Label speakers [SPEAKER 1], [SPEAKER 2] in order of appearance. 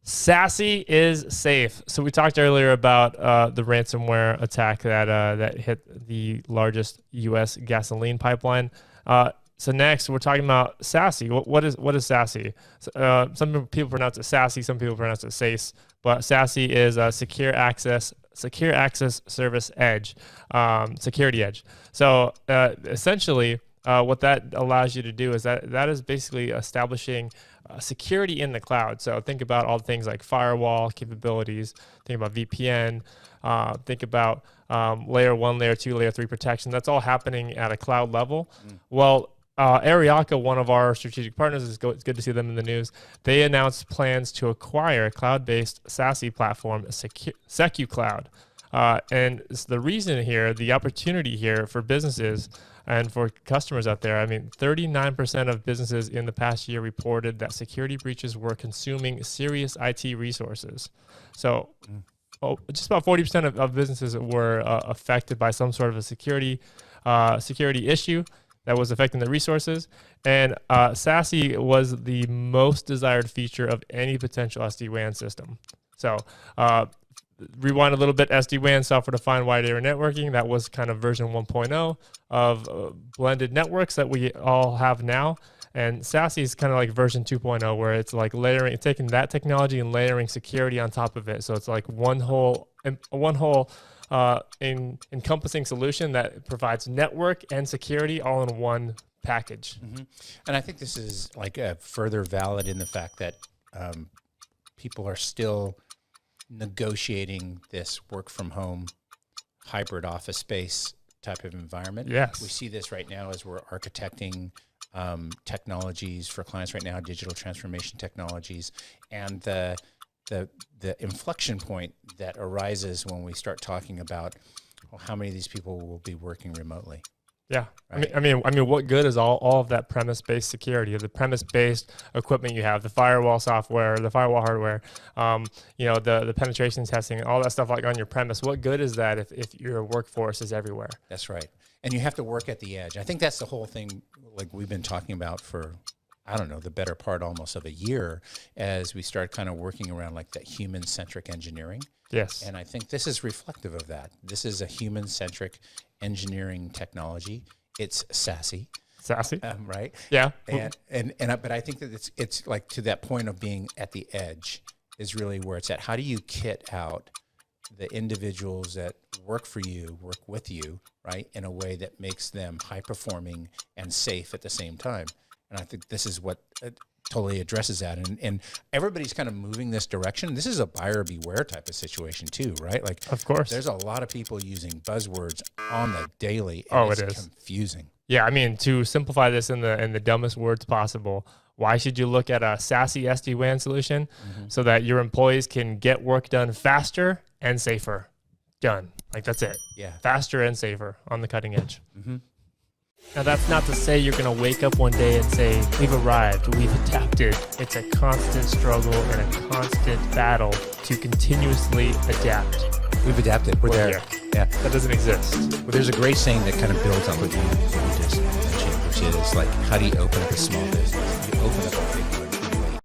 [SPEAKER 1] SASE is safe. So we talked earlier about the ransomware attack that hit the largest U.S. gasoline pipeline. So next, we're talking about SASE. What is SASE? Some people pronounce it SASE, some people pronounce it SASE, but SASE is a secure access service edge, security edge. So essentially, what that allows you to do is that is basically establishing security in the cloud. So think about all things like firewall capabilities, think about VPN, think about layer 1, layer 2, layer 3 protection. That's all happening at a cloud level. Well, Ariaka, one of our strategic partners, it's good to see them in the news. They announced plans to acquire a cloud-based SASE platform, SecuCloud. And the reason here, the opportunity here for businesses and for customers out there, 39% of businesses in the past year reported that security breaches were consuming serious IT resources. So just about 40% of businesses were affected by some sort of a security issue that was affecting the resources. And SASE was the most desired feature of any potential SD-WAN system. So rewind a little bit, SD-WAN, software-defined wide area networking, that was kind of version 1.0 of blended networks that we all have now. And SASE is kind of like version 2.0, where it's like taking that technology and layering security on top of it. So it's like one whole encompassing solution that provides network and security all in one package.
[SPEAKER 2] And I think this is like further valid in the fact that people are still negotiating this work from home hybrid office space type of environment.
[SPEAKER 1] Yes.
[SPEAKER 2] We see this right now as we're architecting technologies for clients right now, digital transformation technologies, and the inflection point that arises when we start talking about how many of these people will be working remotely.
[SPEAKER 1] Yeah.
[SPEAKER 2] Right.
[SPEAKER 1] I mean, what good is all of that premise-based security, the premise-based equipment you have, the firewall software, the firewall hardware, the penetration testing, all that stuff like on your premise? What good is that if your workforce is everywhere?
[SPEAKER 2] That's right. And you have to work at the edge. I think that's the whole thing, like we've been talking about for, I don't know, the better part almost of a year, as we start kind of working around like that human-centric engineering.
[SPEAKER 1] Yes.
[SPEAKER 2] And I think this is reflective of that. This is a human-centric engineering technology. It's SASE. Right?
[SPEAKER 1] Yeah.
[SPEAKER 2] But I think that it's like to that point of being at the edge is really where it's at. How do you kit out the individuals that work for you, work with you, right, in a way that makes them high-performing and safe at the same time? And I think this is what totally addresses that. And everybody's kind of moving this direction. This is a buyer beware type of situation too, right? Like,
[SPEAKER 1] of course,
[SPEAKER 2] there's a lot of people using buzzwords on the daily. And
[SPEAKER 1] it is
[SPEAKER 2] confusing.
[SPEAKER 1] Yeah. To simplify this in the dumbest words possible, why should you look at a SASE SD-WAN solution? So that your employees can get work done faster and safer? Done. Like, that's it.
[SPEAKER 2] Yeah.
[SPEAKER 1] Faster and safer on the cutting edge. Now, that's not to say you're going to wake up one day and say, we've arrived, we've adapted. It's a constant struggle and a constant battle to continuously adapt.
[SPEAKER 2] We've adapted. We're there.
[SPEAKER 1] Yeah. That doesn't exist.
[SPEAKER 2] Well, there's a great saying that kind of builds on what you just mentioned, which is like, how do you open up a small business? You open up a big